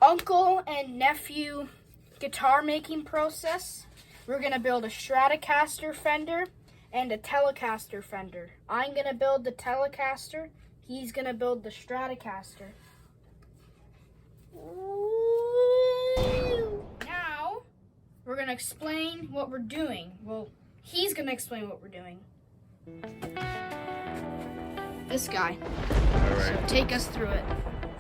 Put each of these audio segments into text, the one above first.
uncle and nephew guitar making process. We're gonna build a Stratocaster Fender and a Telecaster Fender. I'm gonna build the Telecaster. He's gonna build the Stratocaster. Ooh. Now, we're gonna explain what we're doing. Well, he's gonna explain what we're doing. This guy. All right. So take us through it.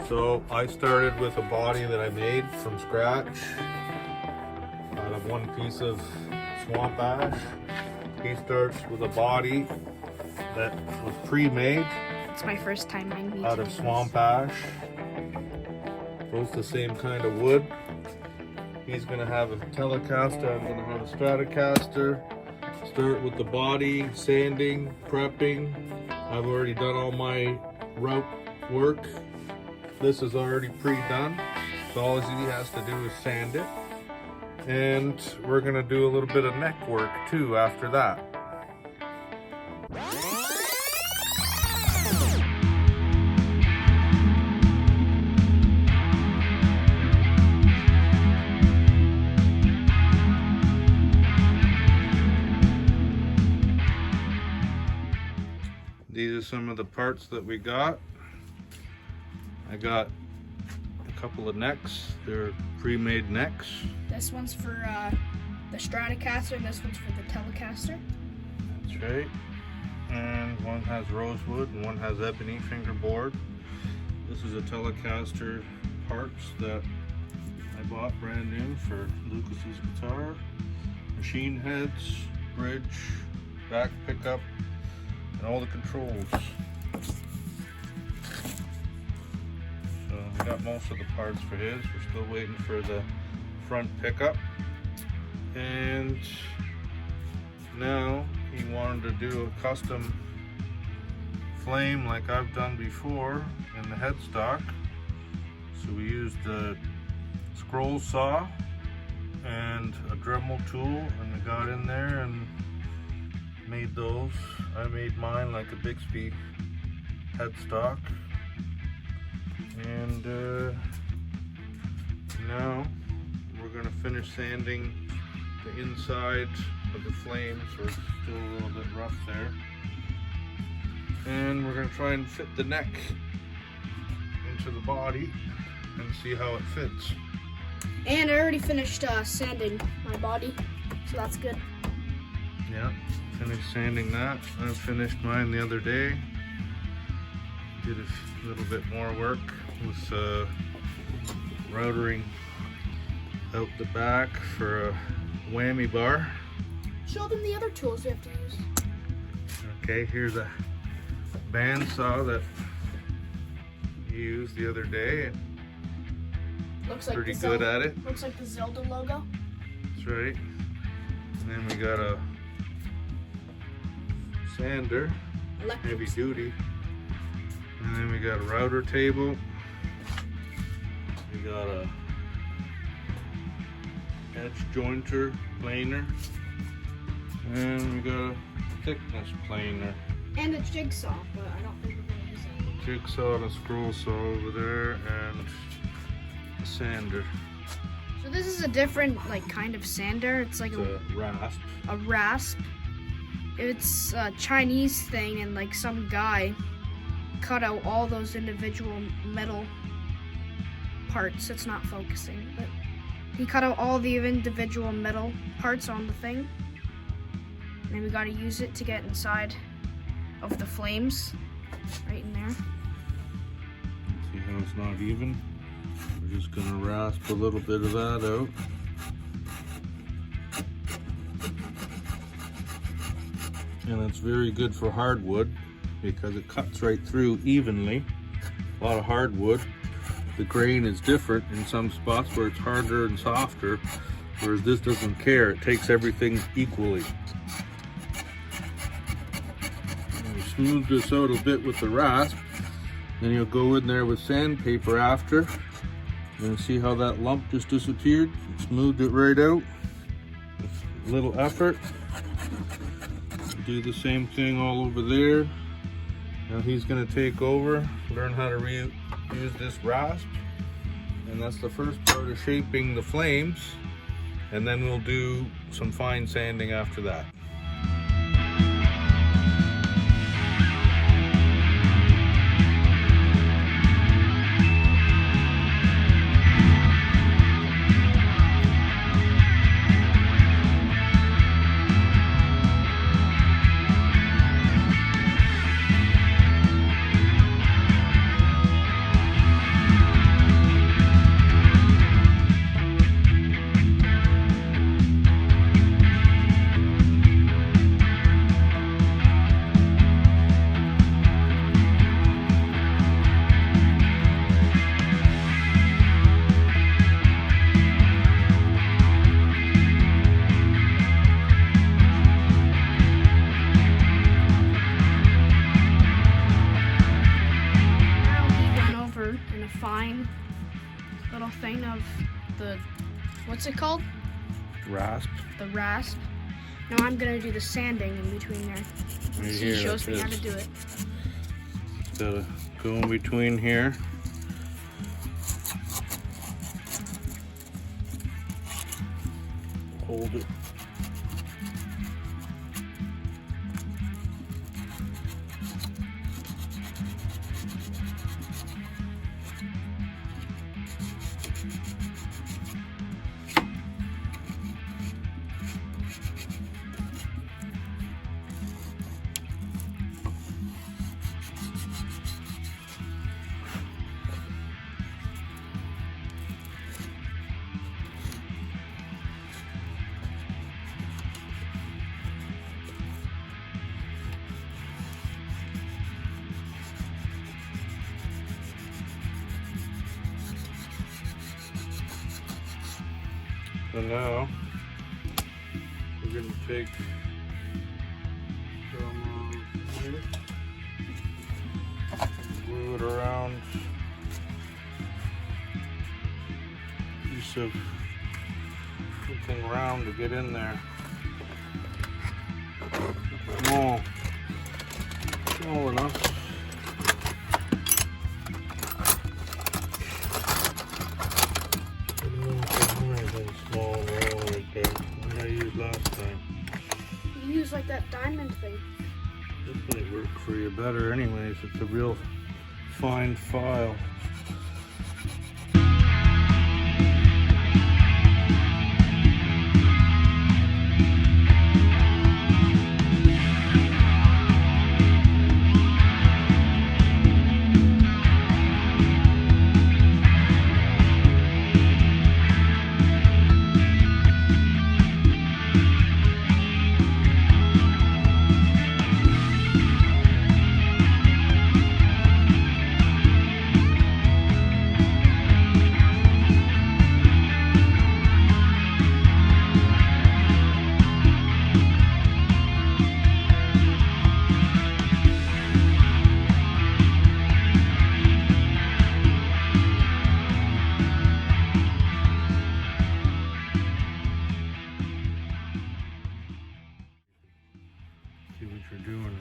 So I started with a body that I made from scratch out of one piece of swamp ash. He starts with a body that was pre-made It's my first time making out of swamp ash. Both the same kind of wood. He's gonna have a Telecaster, I'm gonna have a Stratocaster. Start with the body, sanding, prepping. I've already done all my route work. This is already pre-done. So all he has to do is sand it. And we're gonna do a little bit of neck work too after that. These are some of the parts that we got. I got a couple of necks. They're pre-made necks. This one's for the Stratocaster and this one's for the Telecaster. That's right. And one has rosewood and one has ebony fingerboard. This is a Telecaster parts that I bought brand new for Lucas's guitar. Machine heads, bridge, back pickup, and all the controls. So we got most of the parts for his. We're still waiting for the front pickup. And now he wanted to do a custom flame like I've done before in the headstock. So we used a scroll saw and a Dremel tool, and we got in there and made those. I made mine like a Bixby headstock. And now we're gonna finish sanding the inside of the flame, so it's still a little bit rough there. And we're gonna try and fit the neck into the body and see how it fits. And I already finished sanding my body, so that's good. Yeah, finished sanding that. I finished mine the other day. Did a little bit more work with routering out the back for a whammy bar. Show them the other tools you have to use. Okay, here's a bandsaw that you used the other day. Looks like Pretty the good Zelda, at it. Looks like the Zelda logo. That's right. And then we got a sander, Electric. heavy duty. And then we got a router table. We got a edge jointer planer. And we got a thickness planer. And a jigsaw, but I don't think we're gonna use it. Jigsaw and a scroll saw over there, and a sander. So this is a different kind of sander. It's like It's a rasp. a rasp. It's a Chinese thing, and some guy cut out all those individual metal parts. It's not focusing, but he cut out all the individual metal parts on the thing. And then we gotta use it to get inside of the flames, right in there. See how it's not even? We're just gonna rasp a little bit of that out. And it's very good for hardwood because it cuts right through evenly. A lot of hardwood. The grain is different in some spots where it's harder and softer, whereas this doesn't care. It takes everything equally. And you smooth this out a bit with the rasp. Then you'll go in there with sandpaper after. And see how that lump just disappeared? Smoothed it right out with little effort. Do the same thing all over there. Now he's gonna take over, learn how to reuse this rasp, And that's the first part of shaping the flames. And then we'll do some fine sanding after that. Fine little thing of the, what's it called? Rasp. The rasp. Now I'm gonna do the sanding in between there. Right He here, shows me that's how to do it. Gotta go in between here. Hold it. So now we're going to take some here, glue it around a piece of something round to get in there. Small enough. Last time. You use like that diamond thing. This might work for you better anyways. It's a real fine file. See what you're doing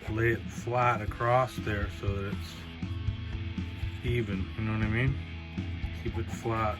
and lay it flat across there so that it's even, you know what I mean? Keep it flat.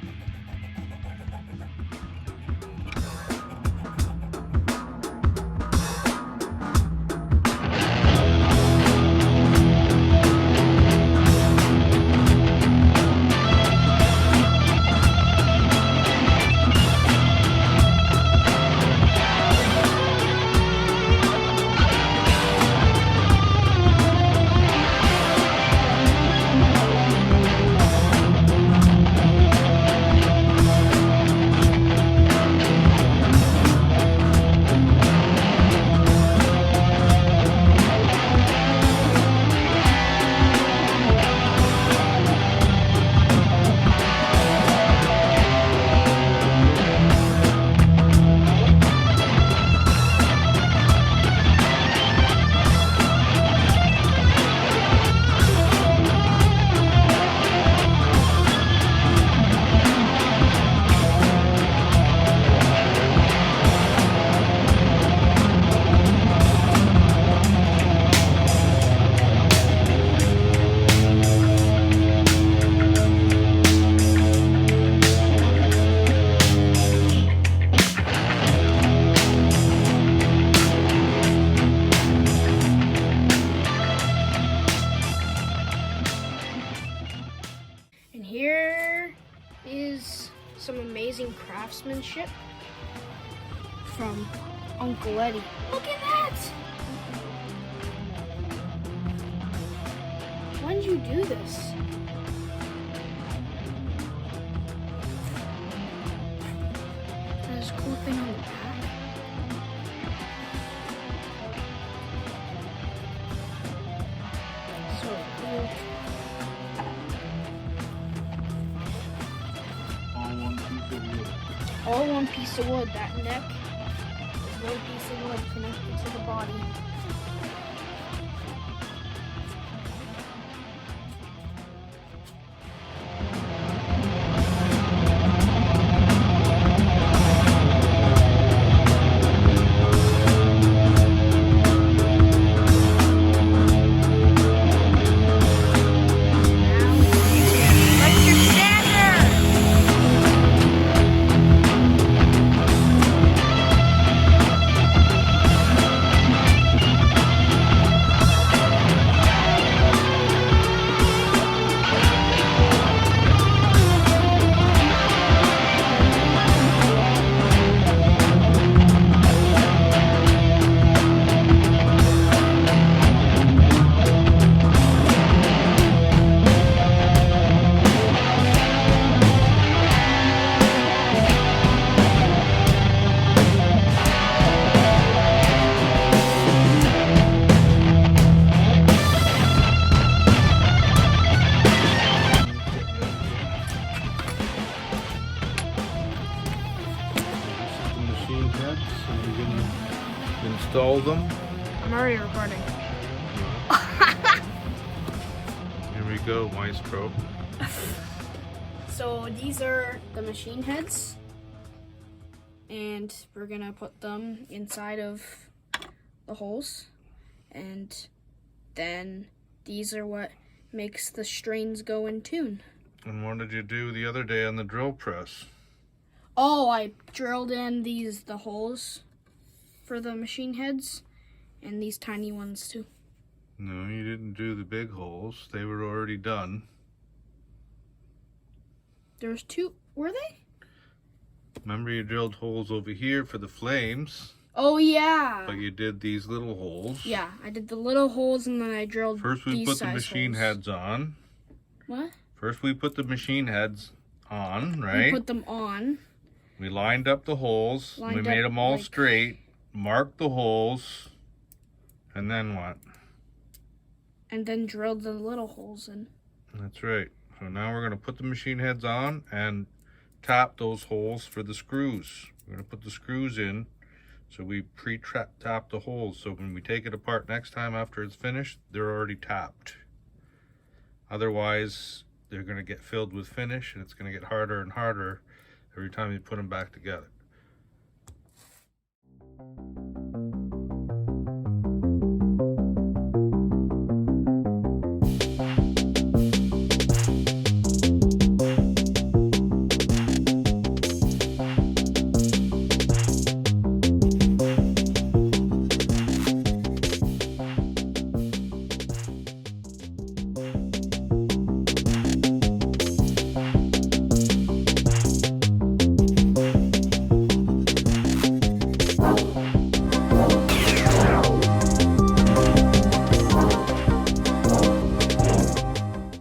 here is some amazing craftsmanship from Uncle Eddie. Look at that! When did you do this? There's a cool thing on the back. So cool. All one piece of wood. All one piece of wood. That neck is one piece of wood connected to the body. Install them. I'm already recording. Here we go, Maestro. So these are the machine heads, and we're gonna put them inside of the holes, and then these are what makes the strains go in tune. And what did you do the other day on the drill press? Oh, I drilled in the holes for the machine heads, and these tiny ones too. No, you didn't do the big holes. They were already done. There's two, were they? Remember you drilled holes over here for the flames, Oh yeah. but you did these little holes. Yeah, I did the little holes and then I drilled First we these put the size machine holes. heads on. What? First we put the machine heads on, We right? put them on. We lined up the holes. We Lined made up, them all like- straight. Marked the holes. And then what? And then drilled the little holes in. That's right. So now we're going to put the machine heads on and tap those holes for the screws. We're going to put the screws in. So we pre-tap the holes. So when we take it apart next time after it's finished, they're already tapped. Otherwise, they're going to get filled with finish and it's going to get harder and harder every time you put them back together.